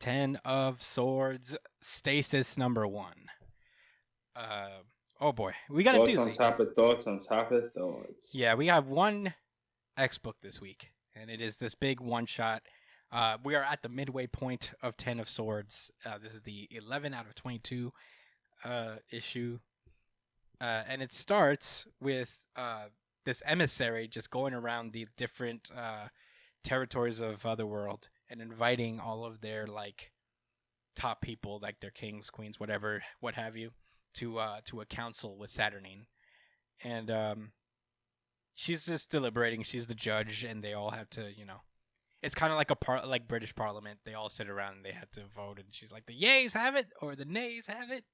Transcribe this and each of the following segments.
Ten of Swords, Stasis number 1. Oh boy, we got a doozy. Thoughts on top of thoughts on top of thoughts. Yeah, we have one X book this week, and it is this big one-shot. We are at the midway point of Ten of Swords. This is the 11 out of 22 issue. And it starts with this emissary just going around the different territories of Otherworld and inviting all of their like top people, like their kings, queens, whatever, what have you, to a council with Saturnine. And she's just deliberating. She's the judge, and they all have to, it's kind of like like British Parliament. They all sit around and they have to vote, and she's like, the yays have it or the nays have it,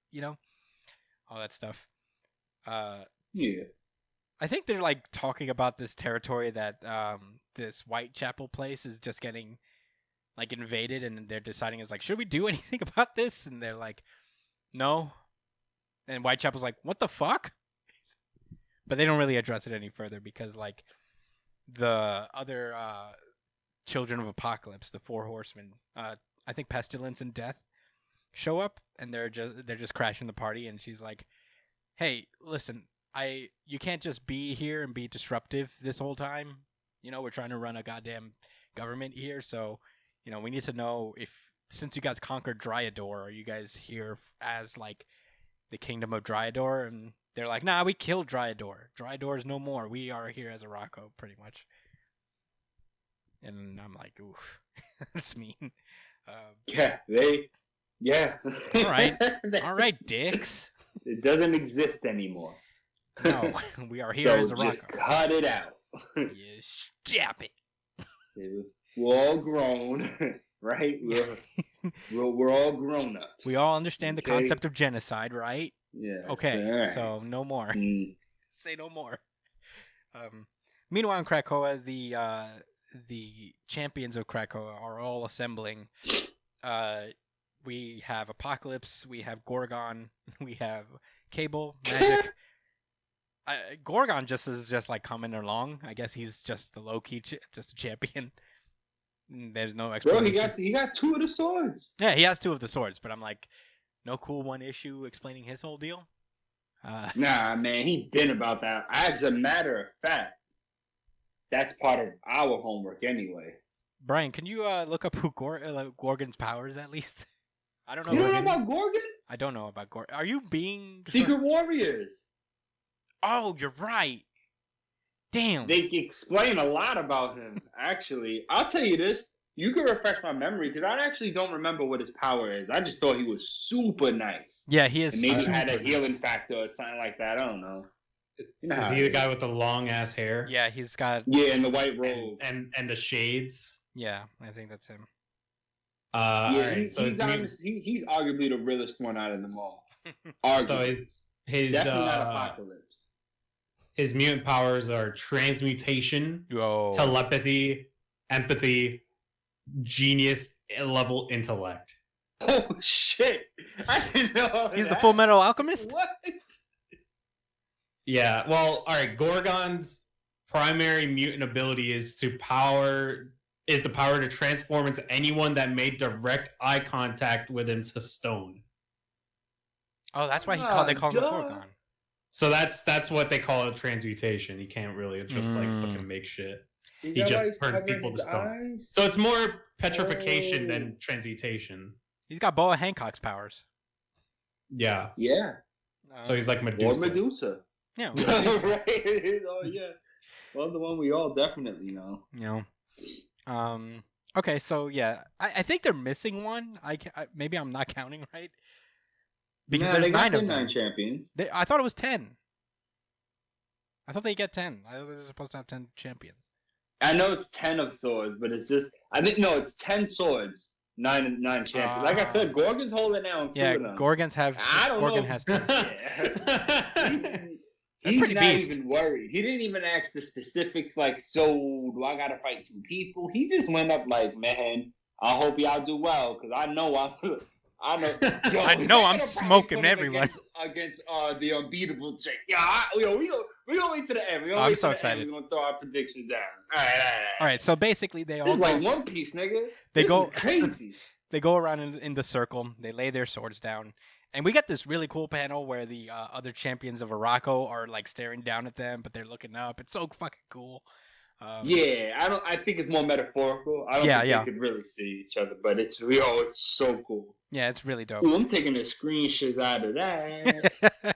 all that stuff. Yeah. I think they're like talking about this territory that this Whitechapel place is just getting like invaded, and they're deciding is like, should we do anything about this? And they're like, no. And Whitechapel's like, what the fuck? But they don't really address it any further because like the other children of Apocalypse, the 4 horsemen, I think Pestilence and Death show up, and they're just crashing the party, and she's like, hey, listen, you can't just be here and be disruptive this whole time. We're trying to run a goddamn government here, so, we need to know since you guys conquered Dryador, are you guys here as, like, the kingdom of Dryador? And they're like, nah, we killed Dryador. Dryador is no more. We are here as Araco, pretty much. And I'm like, oof, that's mean. Yeah. All right, dicks. It doesn't exist anymore. No, we are here as Araco. Just cut it out. Yeah, stop it. We're all grown, right? We're all grown ups. We all understand the concept of genocide, right? Yeah. Okay, right. So no more. Say no more. Meanwhile, in Krakoa, the champions of Krakoa are all assembling. We have Apocalypse, we have Gorgon, we have Cable, Magic. Gorgon is just like coming along. I guess he's just the low key, just a champion. There's no explanation. Bro, he got 2 of the swords. Yeah, he has 2 of the swords, but I'm like, no cool one issue explaining his whole deal. Nah, man, he been about that. As a matter of fact, that's part of our homework anyway. Brian, can you look up who Gorgon's powers at least? I don't know. You don't know about Gorgon? I don't know about Gorgon. Are you being Secret Warriors? Oh, you're right. Damn. They explain a lot about him, actually. I'll tell you this. You can refresh my memory, because I actually don't remember what his power is. I just thought he was super nice. Yeah, he is. And maybe had a healing factor or something like that. I don't know. Is he the guy with the long ass hair? Yeah, he's got. Yeah, and the white robe. And the shades. Yeah, I think that's him. Yeah, right, he's arguably the realest one out of them all. So his definitely not Apocalypse. His mutant powers are transmutation, telepathy, empathy, genius level intellect. Oh shit! I didn't know. He's the Full Metal Alchemist. What? Yeah. Well, all right. Gorgon's primary mutant ability is the power to transform into anyone that made direct eye contact with him to stone. Oh, that's why they call him Gorgon. So that's what they call a transmutation. He can't really just like fucking make shit. He just turns people to stone. Eyes? So it's more petrification than transmutation. He's got Boa Hancock's powers. Yeah. Yeah. So he's like Medusa. Or Medusa. Yeah. Right. Oh yeah. Well, the one we all definitely know. Okay, so yeah, I think they're missing one. Maybe I'm not counting right. Because there's 9 of them. 9 champions. I thought it was 10. I thought they get 10. I thought they're supposed to have 10 champions. I know it's 10 of swords, but it's just it's 10 swords, 9 champions. Like I said, Gorgon's holding down 2 of them. Gorgon has 10. He's pretty not beast. even worried. He didn't even ask the specifics like, so do I gotta fight 2 people? He just went up like, man, I hope y'all do well, because I know I'm smoking everyone against the unbeatable chick. Yeah, we gonna wait to the end. I'm so excited. We're gonna throw our predictions down. All right. So basically, they all like One Piece, nigga. They this go is crazy. they go around in the circle. They lay their swords down. And we get this really cool panel where the other champions of Araco are like staring down at them, but they're looking up. It's so fucking cool. Yeah, I think it's more metaphorical. I don't think they could really see each other, but it's so cool. Yeah, it's really dope. Ooh, I'm taking the screenshots out of that.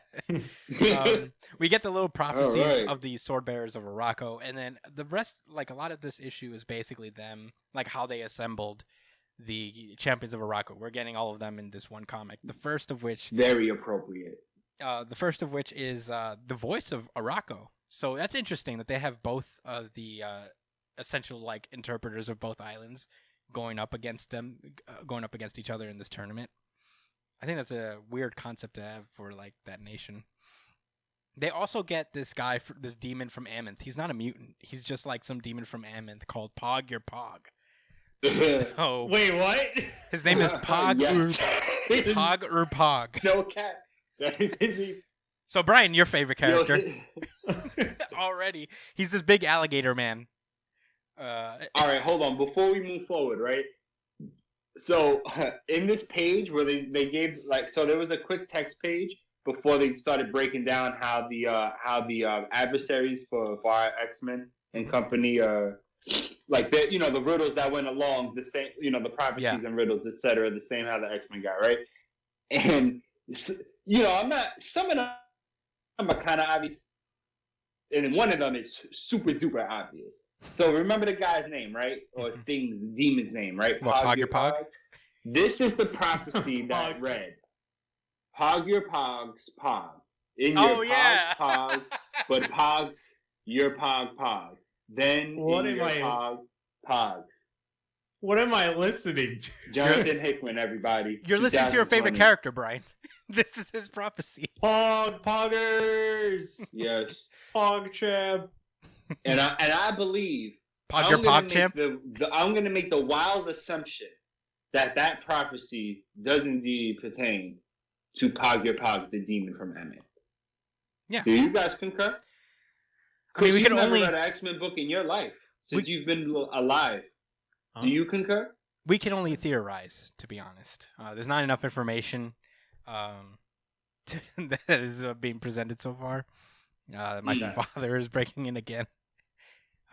We get the little prophecies of the sword bearers of Araco, and then the rest, like a lot of this issue is basically them, like how they assembled the champions of Araco. We're getting all of them in this one comic. The first of which very appropriate. The first of which is the voice of Araco. So that's interesting that they have both of the essential like interpreters of both islands going up against each other in this tournament. I think that's a weird concept to have for like that nation. They also get this guy, this demon from Amenth. He's not a mutant. He's just like some demon from Amenth called Pogg Ur-Pogg. So, wait, what? His name is Pogg Pogg Ur-Pogg. No cat. That is his name. So Brian, your favorite character already? He's this big alligator man. All right, hold on. Before we move forward, right? So in this page where they gave so there was a quick text page before they started breaking down how the adversaries for our X-Men and company like the riddles that went along the same, the prophecies and riddles, etc. The same how the X-Men got, right? And I'm not, some of them are kind of obvious, and one of them is super duper obvious. So remember the guy's name, right? Or the demon's name, right? Pogg Ur-Pogg. This is the prophecy that read: Pogg Ur-Pogg's Pogg. In your Pogg, but Pogg's your Pogg. Then what in am your Pogs. What am I listening to? Jonathan Hickman, everybody. You're listening to your favorite character, Brian. This is his prophecy. Poggers. Yes. Pogg champ. And I believe Pogg Ur-Pogg champ. I'm going to make the wild assumption that prophecy does indeed pertain to Pogg Ur-Pogg, the demon from Emmett. Yeah. Do you guys concur? I mean, we can only read an X-Men book in your life since you've been alive. Do you concur? We can only theorize, to be honest. There's not enough information that is being presented so far. My father is breaking in again.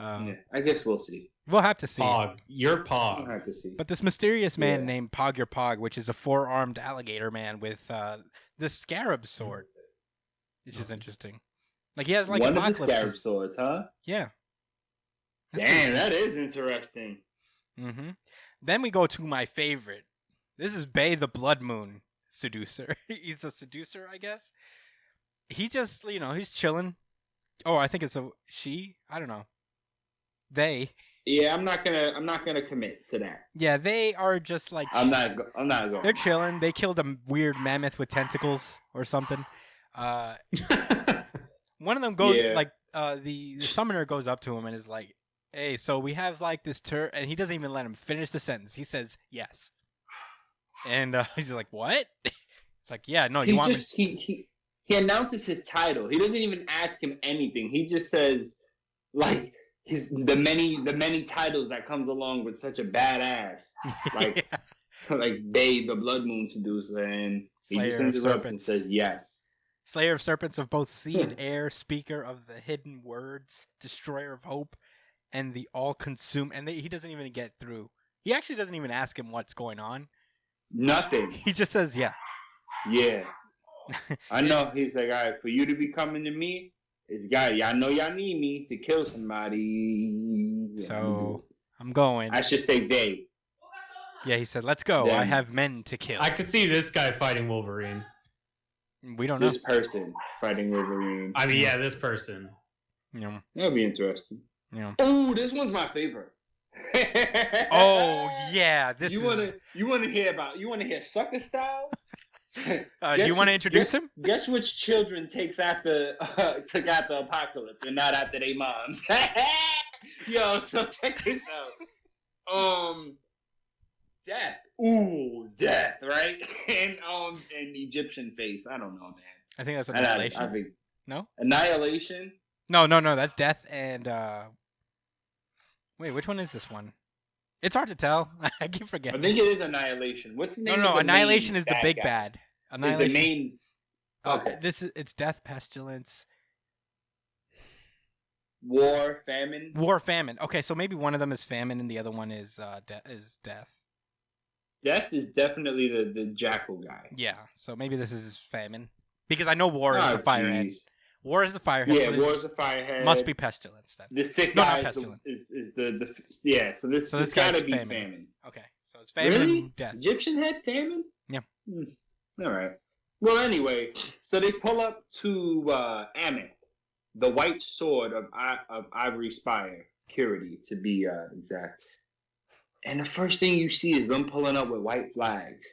I guess we'll see. We'll have to see. Pogg. You're Pogg. We'll have to see. But this mysterious man named Pogg Ur-Pogg, which is a four-armed alligator man with the scarab sword, which is interesting. Like he has like one Apocalypse. Of the scarab swords, huh? Yeah. Damn, that is interesting. Mm-hmm. Then we go to my favorite. This is Bay the Blood Moon seducer. He's a seducer, I guess. He just, he's chilling. Oh, I think it's a she. I don't know. They. Yeah, I'm not gonna commit to that. Yeah, they are just like. I'm not going. They're chilling. They killed a weird mammoth with tentacles or something. One of them goes the summoner goes up to him and is like, "Hey, so we have like this and he doesn't even let him finish the sentence. He says yes, and he's like, "What?" It's like, "Yeah, no, you want me." He announces his title. He doesn't even ask him anything. He just says, like the many titles that comes along with such a badass, like like Bay the Blood Moon seducer, and he just interrupts and says yes. Slayer of serpents of both sea and air, speaker of the hidden words, destroyer of hope, and the all-consume. And he doesn't even get through. He actually doesn't even ask him what's going on. Nothing. He just says, yeah. Yeah. I know. He's like, all right, for you to be coming to me, y'all know y'all need me to kill somebody. So, I'm going. I should say they. Yeah, he said, let's go. I have men to kill. I could see this guy fighting Wolverine. We don't know. This person fighting Wolverine. I mean, yeah, this person. Yeah. That'll be interesting. Yeah. Oh, this one's my favorite. Oh yeah, this you want to hear sucker style? Do you want to introduce him? Guess which children took after Apocalypse and not after their moms? Yo, so check this out. Death. Ooh, death, right? And Egyptian face. I don't know, man. I think that's Annihilation. I think no? Annihilation? No, that's death and wait, which one is this one? It's hard to tell. I keep I forgetting. think it is Annihilation. What's the name? No, of the Annihilation main is the big guy? bad. Is Annihilation. the main. Okay. It's Death, Pestilence, War, Famine. War, Famine. Okay, so maybe one of them is Famine and the other one is Death. Death is definitely the jackal guy. Yeah, so maybe this is Famine because I know War is the Oh, firehead. jeez. War is the firehead. Yeah, so War this is the firehead. must be Pestilence then. The sick No, guy not is Pestilence. the yeah. So this guy's gotta be Famine. Famine. Okay, so it's Famine Really? and Death. Egyptian head Famine? Yeah. All right. Well, anyway, so they pull up to Ammon, the white sword of Ivory Spire, Purity to be exact. And the first thing you see is them pulling up with white flags.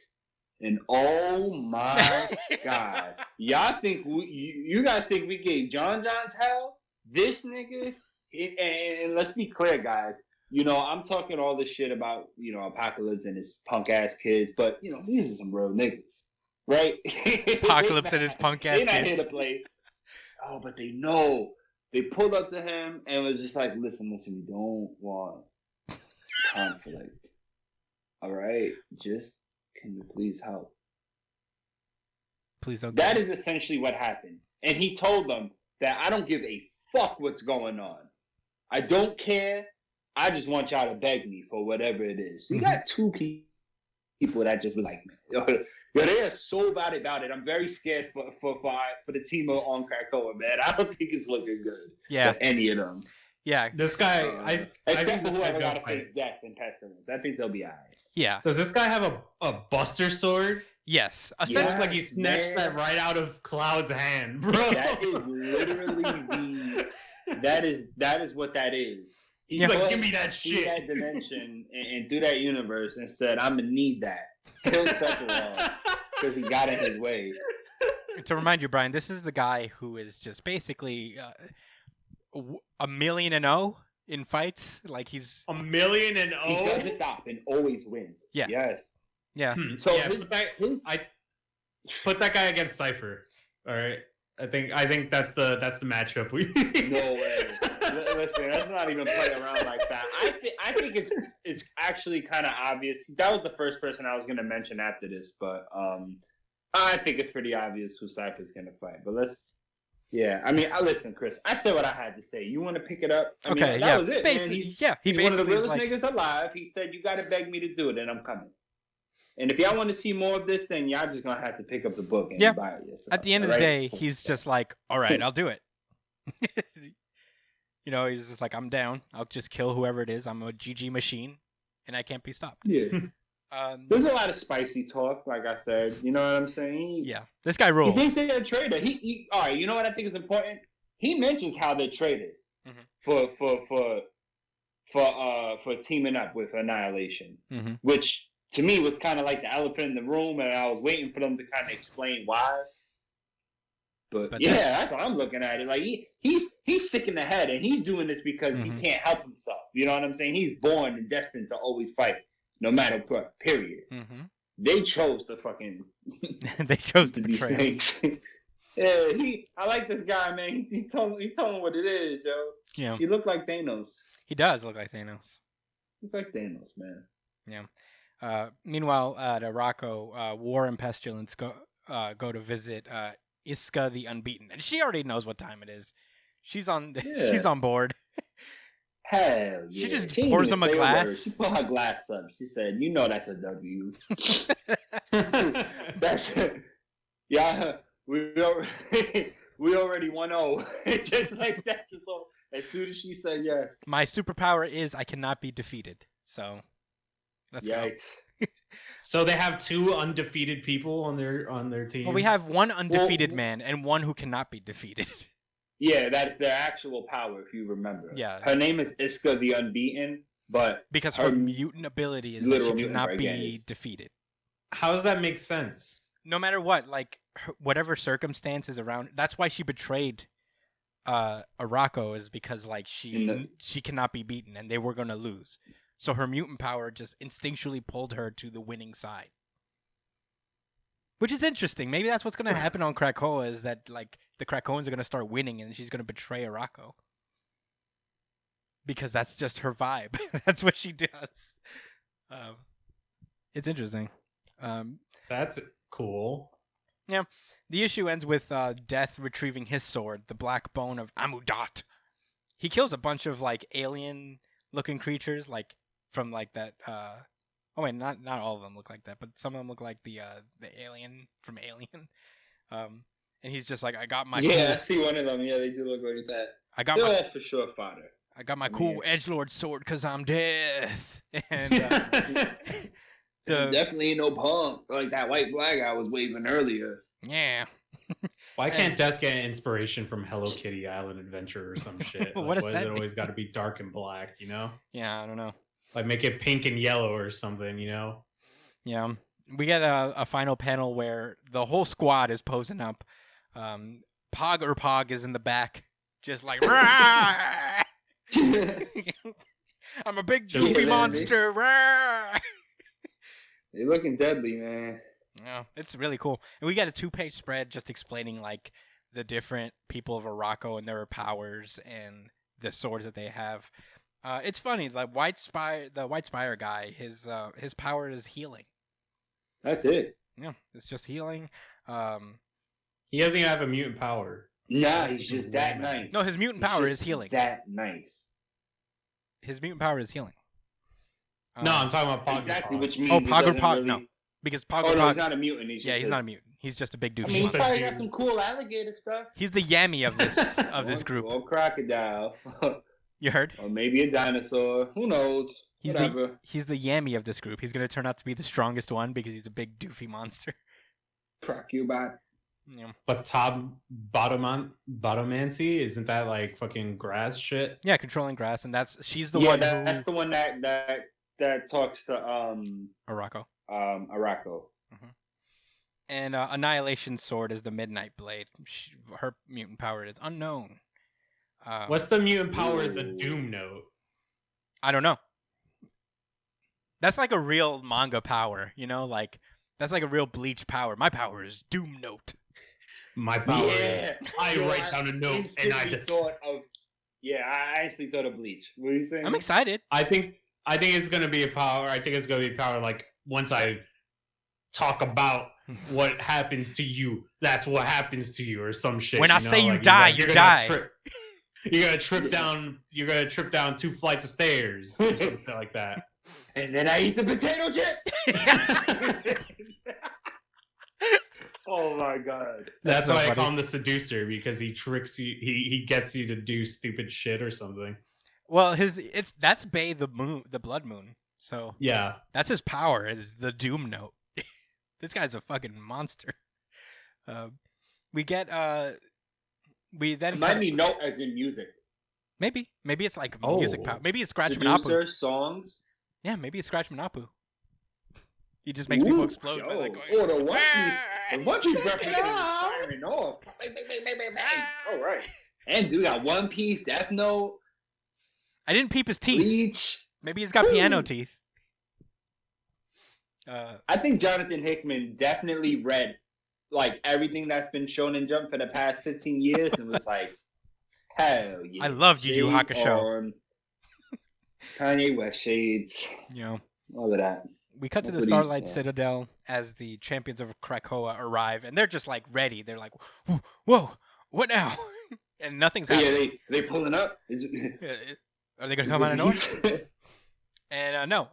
And oh my God, y'all think you guys think we gave John's hell? This nigga, and let's be clear, guys. You know, I'm talking all this shit about, you know, Apocalypse and his punk ass kids, but you know, these are some real niggas, right? Apocalypse and his punk ass They're not here kids. to play. Oh, but they know. They pulled up to him and was just like, listen, we don't want conflict. All right, just can you please help? Please don't. That is essentially what happened. And he told them that I don't give a fuck what's going on. I don't care. I just want y'all to beg me for whatever it is. So you got two people that just was like, man, yo, they are so bad about it. I'm very scared for the team on Krakoa, man. I don't think it's looking good. Yeah. For any of them. Yeah. This guy, I except think for this whoever guy's got to gonna face Death and Pestilence. I think they'll be alright. Yeah. Does this guy have a Buster Sword? Yes. Sounds Essentially, like he snatched that right out of Cloud's hand, bro. That is literally that is what that is. He's like, give me that See shit. that dimension and through that universe instead. I'm gonna need that. Kill Sephiroth because he got in his way. to remind you, Brian, this is the guy who is just basically a million and 0 in fights. Like he's $1 million and He oh. doesn't stop and always wins. Yeah. Yes. yeah. So Yeah, his I put that guy against Cypher. All right, I think that's the matchup. no way. Listen, let's not even play around like that. I think it's actually kind of obvious. That was the first person I was going to mention after this, but I think it's pretty obvious who Cypher's going to fight. But I mean, listen, Chris. I said what I had to say. You want to pick it up? I mean, that was it. Basically, man. He He's one of the basically is realest like, niggas alive. He said, "You got to beg me to do it, and I'm coming." And if y'all want to see more of this, then y'all just gonna have to pick up the book and buy it yourself. At the end of the day, he's just like, all right, I'll do it. You know, he's just like, I'm down. I'll just kill whoever it is. I'm a GG machine, and I can't be stopped. Yeah. There's a lot of spicy talk, like I said. You know what I'm saying? This guy rules. He thinks they're a traitor. He all right. You know what I think is important? He mentions how they're traitors for teaming up with Annihilation, which to me was kind of like the elephant in the room, and I was waiting for them to kind of explain why. But that's how I'm looking at it. Like he's sick in the head, and he's doing this because he can't help himself. You know what I'm saying? He's born and destined to always fight, no matter what. Period. They chose to fucking. They chose to be betray. snakes. Yeah, I like this guy, man. He told him what it is, yo. Yeah. He looked like Thanos. He does look like Thanos. He's like Thanos, man. Yeah. Meanwhile, at Araco, War and Pestilence go to visit Iska the Unbeaten, and she already knows what time it is. She's on. Yeah. She's on board. Hell yeah. She just didn't pours even him a say glass. word. She put her glass up. She said, "You know that's a W." That's yeah. We already 1-0. Just like that. Just as soon as she said yes. My superpower is I cannot be defeated. So let's go. So they have 2 undefeated people on their team. Well, we have one undefeated man and one who cannot be defeated. Yeah, that's their actual power, if you remember. Yeah. Her name is Iska the Unbeaten, but because her mutant ability is that she cannot be defeated. How does that make sense? No matter what, like whatever circumstances around, that's why she betrayed Araco, is because like she cannot be beaten and they were gonna lose. So her mutant power just instinctually pulled her to the winning side. Which is interesting. Maybe that's what's going to happen on Krakoa, is that like the Krakoans are going to start winning and she's going to betray Araco. because that's just her vibe. That's what she does. It's interesting. That's cool. Yeah. The issue ends with Death retrieving his sword, the black bone of Amudat. He kills a bunch of like alien-looking creatures, like from like that. Oh wait, not all of them look like that, but some of them look like the alien from Alien. And he's just like, I got my I see one of them. Yeah, they do look like that. They're all for sure fodder. I got my cool edgelord sword because I'm Death. And definitely ain't no punk like that white flag I was waving earlier. Yeah. Why can't Death get inspiration from Hello Kitty Island Adventure or some shit? Like, What does why that is it mean? always got to be dark and black, you know? Yeah, I don't know. Like, make it pink and yellow or something, you know? Yeah. We get a final panel where the whole squad is posing up. Ur-Pogg is in the back, just like, "Rah!" I'm a big goofy monster. Rah! They're looking deadly, man. Yeah, it's really cool. And we got a 2-page spread just explaining like the different people of Araco and their powers and the swords that they have. It's funny, like the White Spire guy, his power is healing. That's it. Yeah, it's just healing. He doesn't even have a mutant power. Nah, he's just that nice. No, his mutant power is healing. That nice. His mutant power is healing. No, I'm talking about Pogg. Exactly, which means Pogg really... no. Because Pogg no, he's not a mutant. He's not a mutant. He's just a big doofy. I mean, he's monster. probably got some cool alligator stuff. He's the Yammy of this group. Or crocodile. You heard? Or maybe a dinosaur. Who knows? He's Whatever. the Yammy of this group. He's gonna turn out to be the strongest one because he's a big doofy monster. Procubot. Yeah. But Bottomancy, isn't that like fucking grass shit? Yeah, controlling grass, and she's the one. one. That's the one that talks to Araco. Mm-hmm. And Annihilation's sword is the Midnight Blade. Her mutant power is unknown. What's the mutant power of the Doom Note? I don't know. That's like a real manga power, you know? Like, that's like a real Bleach power. My power is Doom Note. My power is I write down a note and I just... I actually thought of Bleach. What are you saying? I'm excited. I think it's going to be a power. I think it's going to be a power like once I talk about what happens to you, that's what happens to you or some shit. When I say you die, you die. You're gonna trip down. You're gonna trip down 2 flights of stairs, or something like that. And then I eat the potato chip. Oh my god! That's why I call him the seducer, because he tricks you. He gets you to do stupid shit or something. Well, that's Bay the Blood Moon. So yeah, that's his power. Is the Doom Note. This guy's a fucking monster. We then might be note as in music. Maybe it's like music power. Maybe it's Scratch Manapu. Songs. Yeah, maybe it's Scratch Manapu. He just makes people explode. By like going, the one piece reference is firing off. All right. And dude got One Piece, Death Note. I didn't peep his teeth. Bleach. Maybe he's got piano teeth. I think Jonathan Hickman definitely read like everything that's been shown in Jump for the past 15 years and was like, hell yeah. I love Yu Yu Hakusho. Kanye West shades. Yeah. All of that. We cut to the Starlight Citadel as the champions of Krakoa arrive, and they're just like ready. They're like, whoa, what now? And nothing's happening. Yeah, they pulling up. Are they going to come out of nowhere? And no,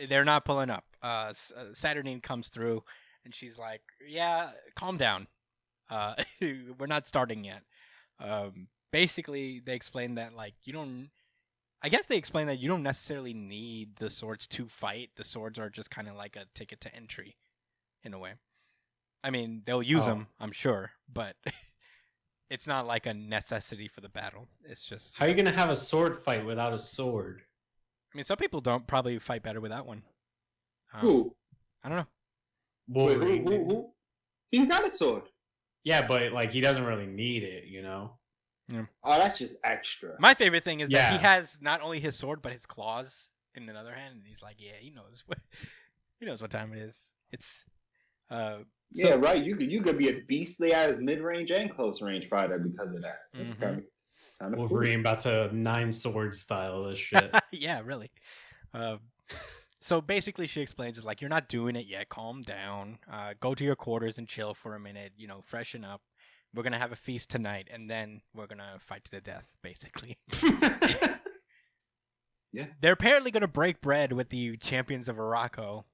they're not pulling up. Saturnine comes through, and she's like, yeah, calm down. We're not starting yet. Basically, they explain that, like, I guess they explain that you don't necessarily need the swords to fight. The swords are just kind of like a ticket to entry, in a way. I mean, they'll use them, I'm sure, but it's not like a necessity for the battle. It's just... How are you going to have a sword fight without a sword? I mean, some people don't probably fight better without one. Who? I don't know. Wolverine. Wait, who? He's got a sword. Yeah, but like he doesn't really need it, you know? Yeah. Oh, that's just extra. My favorite thing is that he has not only his sword but his claws in another hand, and he's like, "Yeah, he knows what time it is." It's yeah, right. You could be a beastly ass mid range and close range fighter because of that. That's Kind of Wolverine about to 9 sword style this shit. Yeah, really. So basically, she explains it's like, you're not doing it yet. Calm down. Go to your quarters and chill for a minute. Freshen up. We're gonna have a feast tonight, and then we're gonna fight to the death. Basically. Yeah. They're apparently gonna break bread with the champions of Morocco.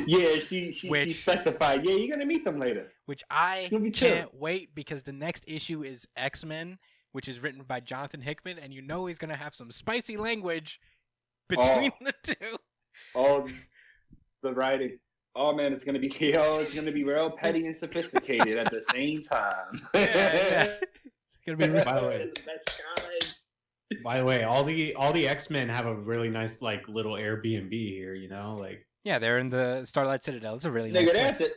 Yeah, she specified. Yeah, you're gonna meet them later. Which I can't wait, because the next issue is X-Men, which is written by Jonathan Hickman, and he's gonna have some spicy language between the two. Oh, the writing. Oh man, it's gonna be real petty and sophisticated at the same time. Yeah. It's gonna be By the way. By the way, all the X-Men have a really nice little Airbnb here, Yeah, they're in the Starlight Citadel. It's a really nice place.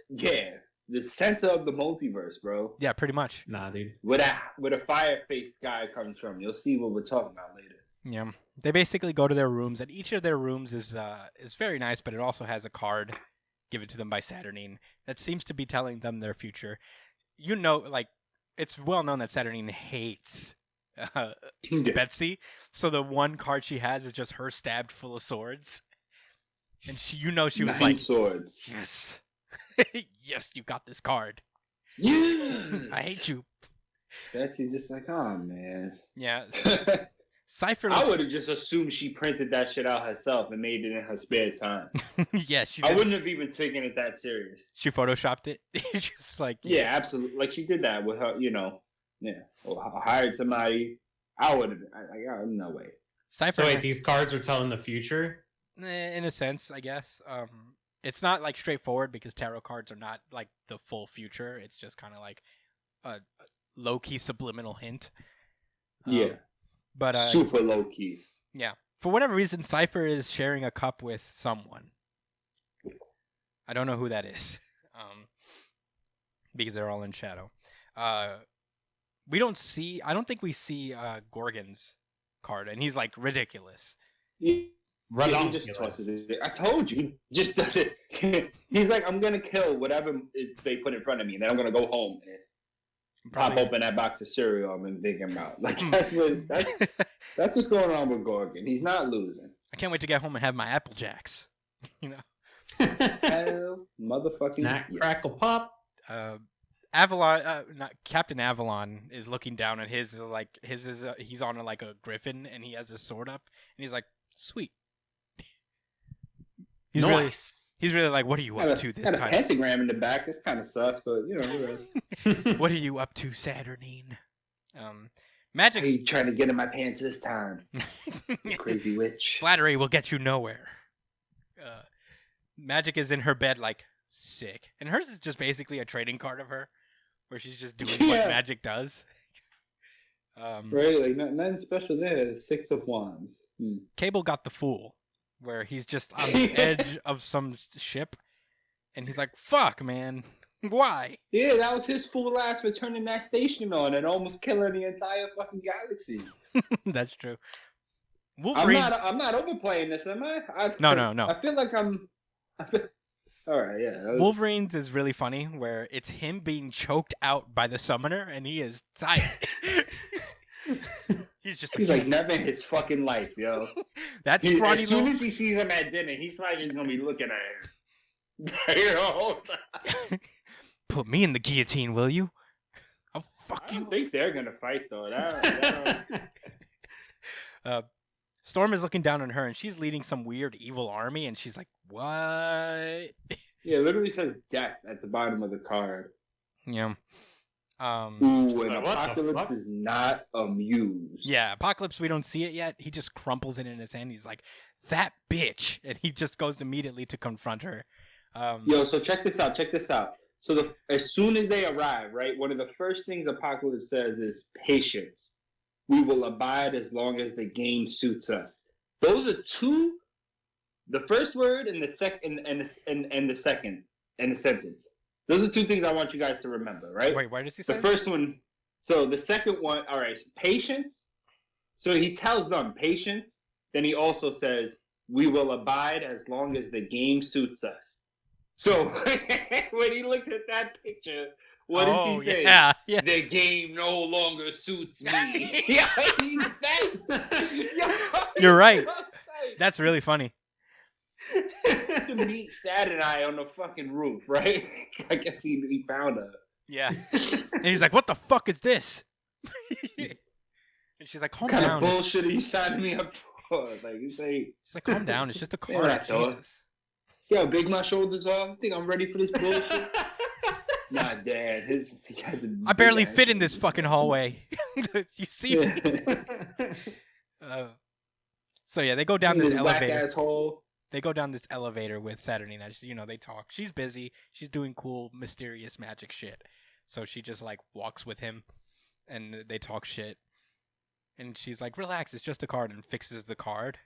The center of the multiverse, bro. Yeah, pretty much. Nah, dude. Where a fire-faced guy comes from. You'll see what we're talking about later. Yeah, they basically go to their rooms, and each of their rooms is very nice, but it also has a card given to them by Saturnine that seems to be telling them their future. It's well known that Saturnine hates Betsy, so the one card she has is just her stabbed full of swords, and she was 9 like, swords. yes, yes, you got this card. Yes! I hate you. Betsy's just like, oh man. Yeah. Cypher. I would have just assumed she printed that shit out herself and made it in her spare time. Yeah, she I did. wouldn't have even taken it that serious. She photoshopped it. Just like yeah, absolutely. Like she did that with her, yeah. Or hired somebody. I would have. No way. Cypher. So wait, these cards are telling the future? In a sense, I guess. It's not straightforward, because tarot cards are not the full future. It's just kind of like a low-key subliminal hint. Yeah. But super low-key. Yeah. For whatever reason, Cypher is sharing a cup with someone. I don't know who that is. Because they're all in shadow. I don't think we see Gorgon's card, and he's ridiculous. Right on. He just tosses it. I told you. Just does it. He's like, I'm gonna kill whatever they put in front of me, and then I'm gonna go home and pop open that box of cereal I've been thinking about. That's what's going on with Gorgon. He's not losing. I can't wait to get home and have my Apple Jacks. Hell, motherfucking Snack, crackle, pop. Captain Avalon is looking down at his he's on a griffin, and he has his sword up, and he's like, sweet. He's nice. He's really like, what are you up to this time? A pentagram in the back. It's kind of sus, but What are you up to, Saturnine? Magic's... Are you trying to get in my pants this time? You crazy witch. Flattery will get you nowhere. Magic is in her bed sick. And hers is just basically a trading card of her, where she's just doing what Magic does. Right, nothing special there. 6 of Wands. Cable got the Fool, where he's just on the edge of some ship, and he's like, fuck, man. Why? Yeah, that was his fool ass for turning that station on and almost killing the entire fucking galaxy. That's true. Wolverine's... I'm not overplaying this, am I? No. I feel like all right, yeah. Wolverine's is really funny, where it's him being choked out by the summoner, and he is tired. He's like, never in his fucking life, yo. That's scrawny. As soon as he sees him at dinner, he's probably just gonna be looking at him the whole time. Put me in the guillotine, will you? I'll fuck you. I don't think they're gonna fight though. Storm is looking down on her, and she's leading some weird evil army, and she's like, what? Yeah, it literally says death at the bottom of the card. Yeah. Ooh, and Apocalypse is not amused. Yeah, Apocalypse, we don't see it yet. He just crumples it in his hand. He's like, that bitch. And he just goes immediately to confront her. So check this out. So as soon as they arrive, right, one of the first things Apocalypse says is patience. We will abide as long as the game suits us. Those are two, the first word and the second and the second and the sentence. Those are two things I want you guys to remember, right? Wait, why does he say the first one? So the second one, all right, patience. So he tells them patience. Then he also says, we will abide as long as the game suits us. So when he looks at that picture, what does he say? Yeah. The game no longer suits me. Yeah, he's You're right. That's really funny. To meet Saturday on the fucking roof, right? I guess he found her. Yeah. And he's like, "What the fuck is this?" And she's like, "Calm down." What kind of bullshit are you signing me up for? Like you say. She's like, "Calm down. It's just a card." Jesus. See how big my shoulders are? I think I'm ready for this bullshit. Nah, Dad. I barely fit in this fucking hallway. You see me? So yeah, they go down this elevator. They go down this elevator with Saturday Night. You know, they talk. She's busy. She's doing cool, mysterious magic shit. So she just like walks with him, and they talk shit. And she's like, "Relax, it's just a card," and fixes the card.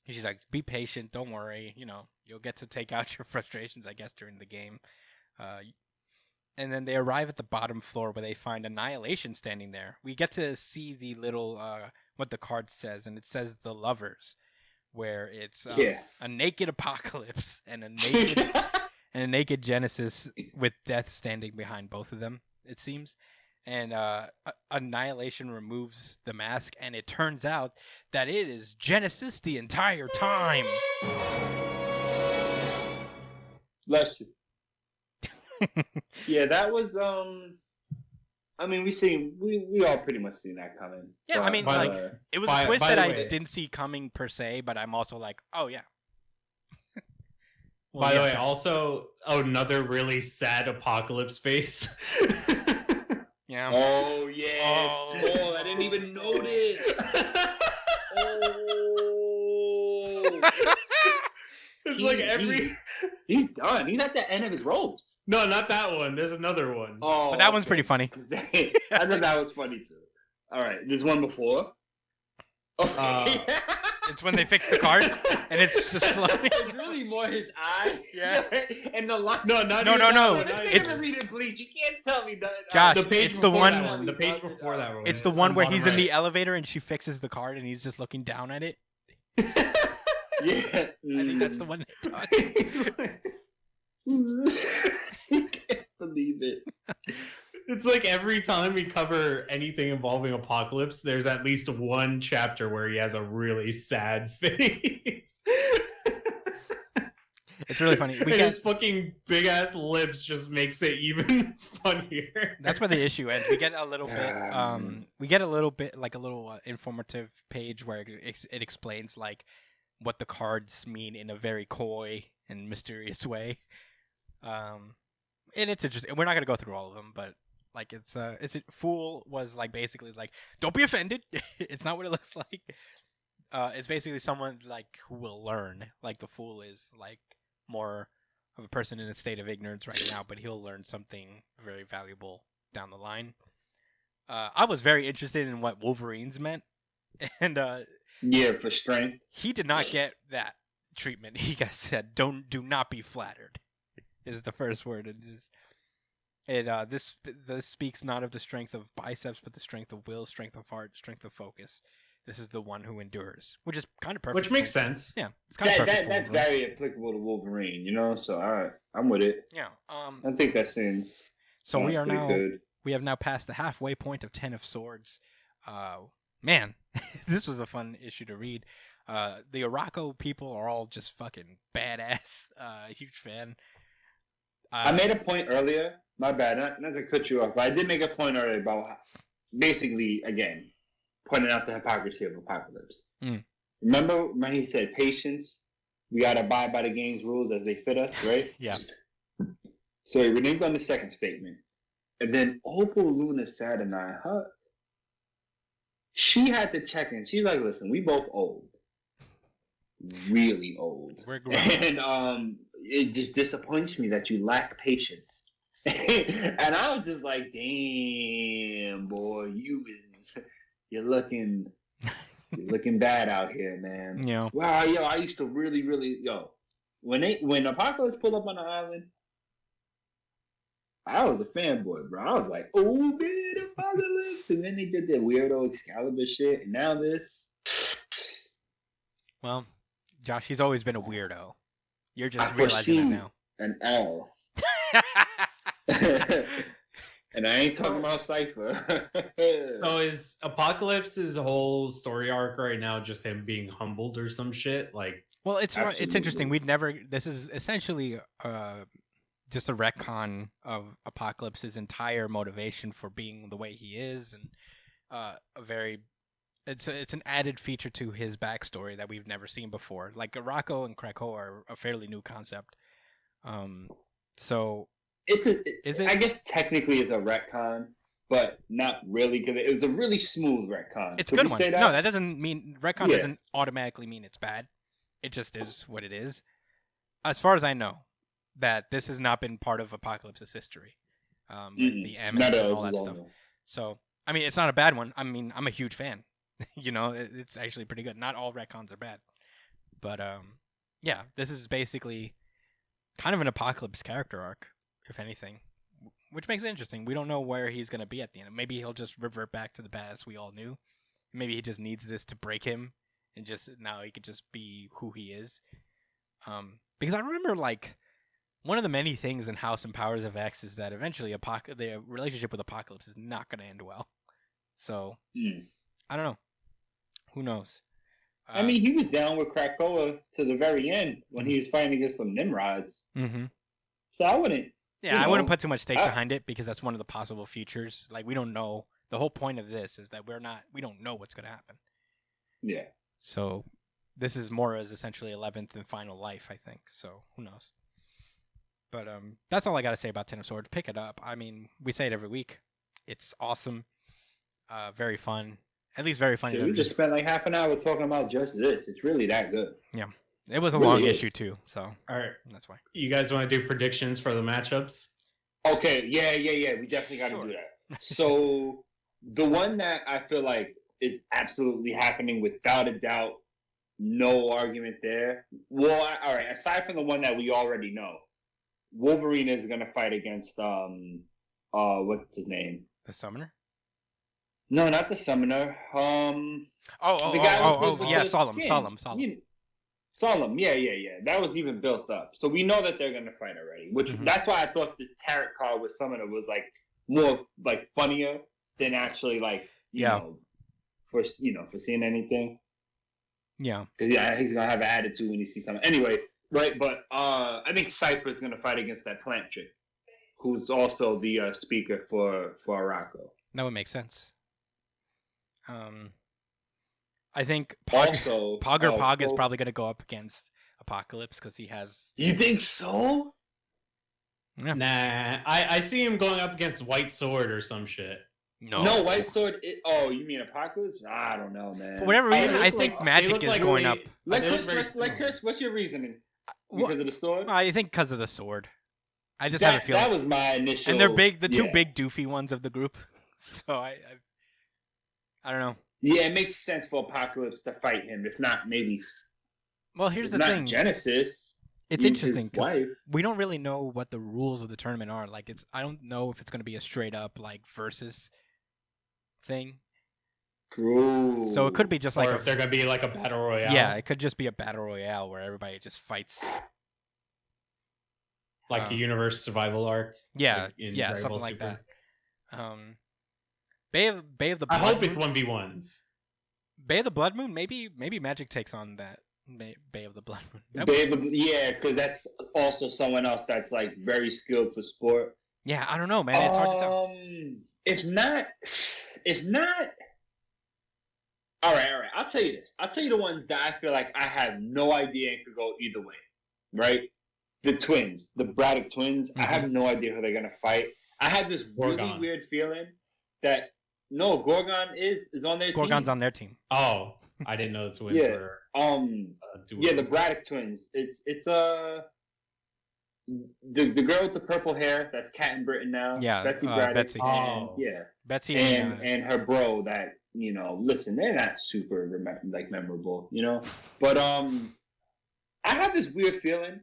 She's like, "Be patient, don't worry. You know, you'll get to take out your frustrations, I guess, during the game." And then they arrive at the bottom floor where they find Annihilation standing there. We get to see the little what the card says, and it says the Lovers, where it's a naked Apocalypse and a naked Genesis with Death standing behind both of them, it seems. And Annihilation removes the mask, and it turns out that it is Genesis the entire time. Bless you. Yeah, that was I mean, we all pretty much seen that coming. Yeah, I mean, like it was a twist that I didn't see coming per se, but I'm also like, oh yeah. Well, by the way, also another really sad Apocalypse face. Yeah. Oh yeah, it's small. I didn't even notice. It's like he's done. He's at the end of his ropes. No, not that one. There's another one. Oh, but that one's pretty funny. I thought that was funny too. All right, there's one before. It's when they fix the card, and it's just floating. It's really more his eye. Yeah. And the line. No. It's reading Bleach. You can't tell me that. Josh, the page it's the one. The page before that one. It's the one where he's in the elevator and she fixes the card, and he's just looking down at it. Yeah. I think that's the one they talk. I can't believe it. It's like every time we cover anything involving Apocalypse, there's at least one chapter where he has a really sad face. It's really funny. His fucking big ass lips just makes it even funnier. That's where the issue ends. We get a little bit, like a little informative page where it explains like what the cards mean in a very coy and mysterious way. And it's interesting. We're not gonna go through all of them, but like it's Fool was like basically like, don't be offended. It's not what it looks like. It's basically someone like who will learn. Like the Fool is like more of a person in a state of ignorance right now, but he'll learn something very valuable down the line. I was very interested in what Wolverines meant, and yeah, for strength. He did not get that treatment. He got said, do not be flattered. Is the first word. This speaks not of the strength of biceps, but the strength of will, strength of heart, strength of focus. This is the one who endures, which is kind of perfect. Which makes sense. Yeah, it's kind of perfect. That's very applicable to Wolverine, you know. So I'm with it. Yeah. I think that seems. So we have now passed the halfway point of 10 of Swords. Man, this was a fun issue to read. The Araco people are all just fucking badass. Huge fan. I made a point earlier. My bad, not to cut you off, but I did make a point earlier about basically, again, pointing out the hypocrisy of Apocalypse. Remember when he said, patience, we got to abide by the game's rules as they fit us, right? Yeah. So he reneged on the second statement. And then Opal Luna Saturnine, she had to check in. She's like, listen, we both old. Really old. We're grown. And it just disappoints me that you lack patience. And I was just like, damn, boy, you're looking bad out here, man. Yeah. Wow, yo, I used to really, when Apocalypse pulled up on the island, I was a fanboy, bro. I was like, oh man, Apocalypse, and then they did that weirdo Excalibur shit, and now this. Well, Josh, he's always been a weirdo. You're just I realizing it foresee now. an L. And I ain't talking about Cypher. So is Apocalypse's whole story arc right now just him being humbled or some shit? Like, Well, it's Absolutely. interesting. This is essentially just a retcon of Apocalypse's entire motivation for being the way he is, and it's an added feature to his backstory that we've never seen before. Like Rocco and Krakoa are a fairly new concept. So I guess technically it's a retcon, but not really, because it was a really smooth retcon. It's a good one. No, that doesn't mean retcon doesn't automatically mean it's bad. It just is what it is. As far as I know, that this has not been part of Apocalypse's history, with the M and all that stuff. So, I mean, it's not a bad one. I mean, I'm a huge fan. It's actually pretty good. Not all retcons are bad, but yeah, this is basically kind of an Apocalypse character arc, if anything, which makes it interesting. We don't know where he's going to be at the end. Maybe he'll just revert back to the badass we all knew. Maybe he just needs this to break him, and just now he could just be who he is. Because I remember, like, one of the many things in House and Powers of X is that eventually the relationship with Apocalypse is not going to end well. So, I don't know. Who knows? I mean, he was down with Krakoa to the very end when he was fighting against some Nimrods. Mm-hmm. So I wouldn't. Yeah, I wouldn't put too much stake behind it, because that's one of the possible futures. Like, we don't know. The whole point of this is that we don't know what's going to happen. Yeah. So this is Mora's essentially 11th and final life, I think. So who knows? But that's all I got to say about Ten of Swords. Pick it up. I mean, we say it every week. It's awesome. Very fun. At least very funny. We just spent like half an hour talking about just this. It's really that good. Yeah. It was a long issue too, so all right, that's why. You guys want to do predictions for the matchups? Okay, yeah. We definitely got to do that. So the one that I feel like is absolutely happening without a doubt, no argument there. Well, all right. Aside from the one that we already know, Wolverine is gonna fight against what's his name? The Summoner? No, not the Summoner. Yeah, Solemn. Solemn, yeah. That was even built up. So we know that they're gonna fight already. Which that's why I thought the tarot card with Summoner was like more like funnier than actually like you know for seeing anything. Yeah. Because he's gonna have an attitude when he sees something. Anyway, right? But I think Cypher's gonna fight against that plant chick, who's also the speaker for Rocco. That would make sense. I think Pogg is probably going to go up against Apocalypse because he has. You think so? Yeah. Nah, I see him going up against White Sword or some shit. No, White Sword. You mean Apocalypse? I don't know, man. For whatever reason, I think Magic is going up. Chris, what's your reasoning? Because of the sword? I think because of the sword. I just have a feeling that was my initial. And they're big, the two big doofy ones of the group. So I don't know. Yeah, it makes sense for Apocalypse to fight him. If not, maybe. Well, here's the thing. Genesis. It's interesting because we don't really know what the rules of the tournament are. Like, I don't know if it's going to be a straight up like versus thing. True. So it could be just like, if they're going to be like a battle royale. Yeah, it could just be a battle royale where everybody just fights. Like a universe survival arc. Yeah, something like that. Bay of the Blood I hope it's 1v1s. Bay of the Blood Moon, maybe Magic takes on that Bay of the Blood Moon. Because that's also someone else that's like very skilled for sport. Yeah, I don't know, man. It's hard to tell. If not, all right. I'll tell you this. I'll tell you the ones that I feel like I have no idea and could go either way. Right? The twins, the Braddock twins. I have no idea who they're gonna fight. I have this really weird feeling that Gorgon is on their team. Gorgon's on their team. Oh, I didn't know the twins were. The Braddock twins. It's the girl with the purple hair. That's Kat and Britain now. Yeah, Betsy Braddock. Betsy. Betsy and her bro. That listen, they're not super memorable, But I have this weird feeling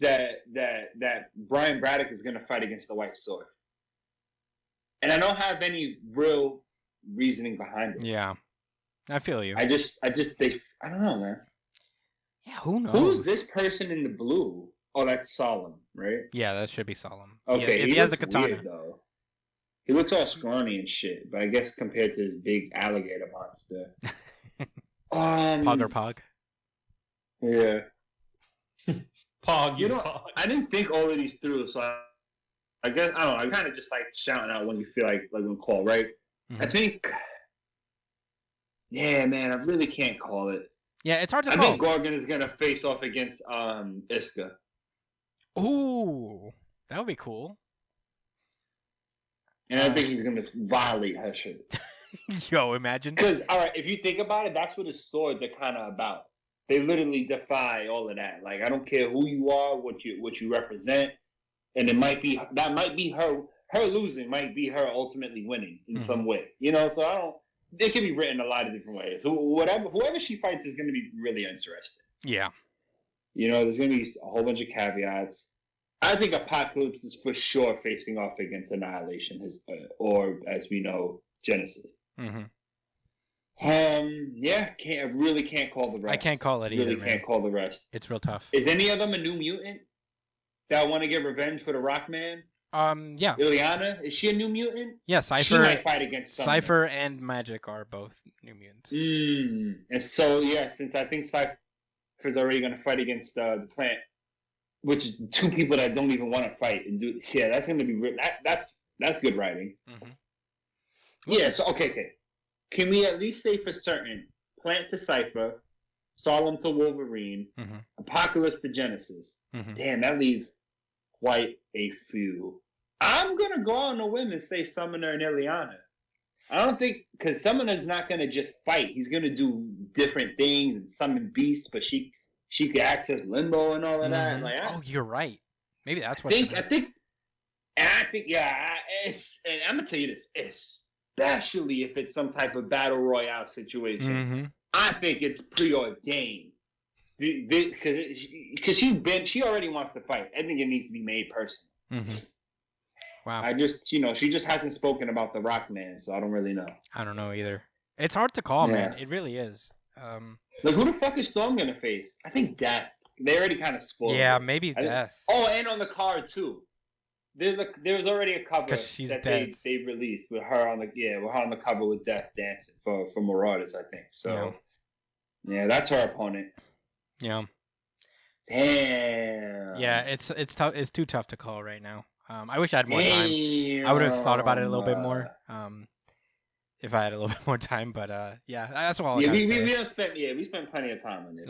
that Brian Braddock is going to fight against the White Sword. And I don't have any real reasoning behind it. Yeah. I feel you. I don't know, man. Yeah, who knows? Who's this person in the blue? Oh, that's Solemn, right? Yeah, that should be Solemn. Okay, if he has the looks katana. weird, though. He looks all scrawny and shit, but I guess compared to this big alligator monster. Ur-Pogg. Yeah. Pog, You know, I didn't think all of these through, so I guess, I don't know, I'm kind of just like shouting out when you feel like when call, right? Mm-hmm. I think, yeah, man, I really can't call it. Yeah, it's hard to I call. think Gorgon is going to face off against Iska. Ooh, that would be cool. And I think he's going to violate her shit. Yo, imagine. Because, all right, if you think about it, that's what his swords are kind of about. They literally defy all of that. Like, I don't care who you are, what you represent, and it might be her losing might be her ultimately winning in some way. You know, so I don't. It can be written a lot of different ways. Whoever she fights is going to be really interesting. Yeah. You know, there's going to be a whole bunch of caveats. I think Apocalypse is for sure facing off against Annihilation, or as we know, Genesis. Mm-hmm. Yeah, I really can't call the rest. I can't call it either. Really can't call the rest. It's real tough. Is any of them a new mutant that want to get revenge for the Rockman? Yeah. Ileana, is she a new mutant? Yeah, Cypher. She might fight against someone. Cypher and Magic are both new mutants. And so since I think Cypher's already going to fight against the plant, which is two people that don't even want to fight and do. Yeah, that's going to be that's good writing. Mm-hmm. Yeah. So okay. Can we at least say for certain, Plant to Cypher, Solemn to Wolverine, Apocalypse to Genesis? Damn, that leaves quite a few. I'm gonna go on a whim and say Summoner and Ileana. I don't think because Summoner's not gonna just fight. He's gonna do different things and summon beasts, but she could access limbo and all of that. Like, you're right. Maybe that's what I think. Yeah. And I'm gonna tell you this. Especially if it's some type of battle royale situation, I think it's preordained. Because she already wants to fight. I think it needs to be made personal. Wow. She just hasn't spoken about the Rockman, so I don't really know. I don't know either. It's hard to call, man. It really is. Like, who the fuck is Storm gonna face? I think Death. They already kind of spoiled. Yeah, it. maybe Death. And on the card too. There's already a cover that they released with her on the cover with Death dancing for Marauders, I think. So yeah, that's her opponent. Yeah. Damn. Yeah, it's tough. It's too tough to call right now. I wish I had more time. I would have thought about it a little bit more. If I had a little bit more time, but yeah, that's all. Yeah, we spent plenty of time on this.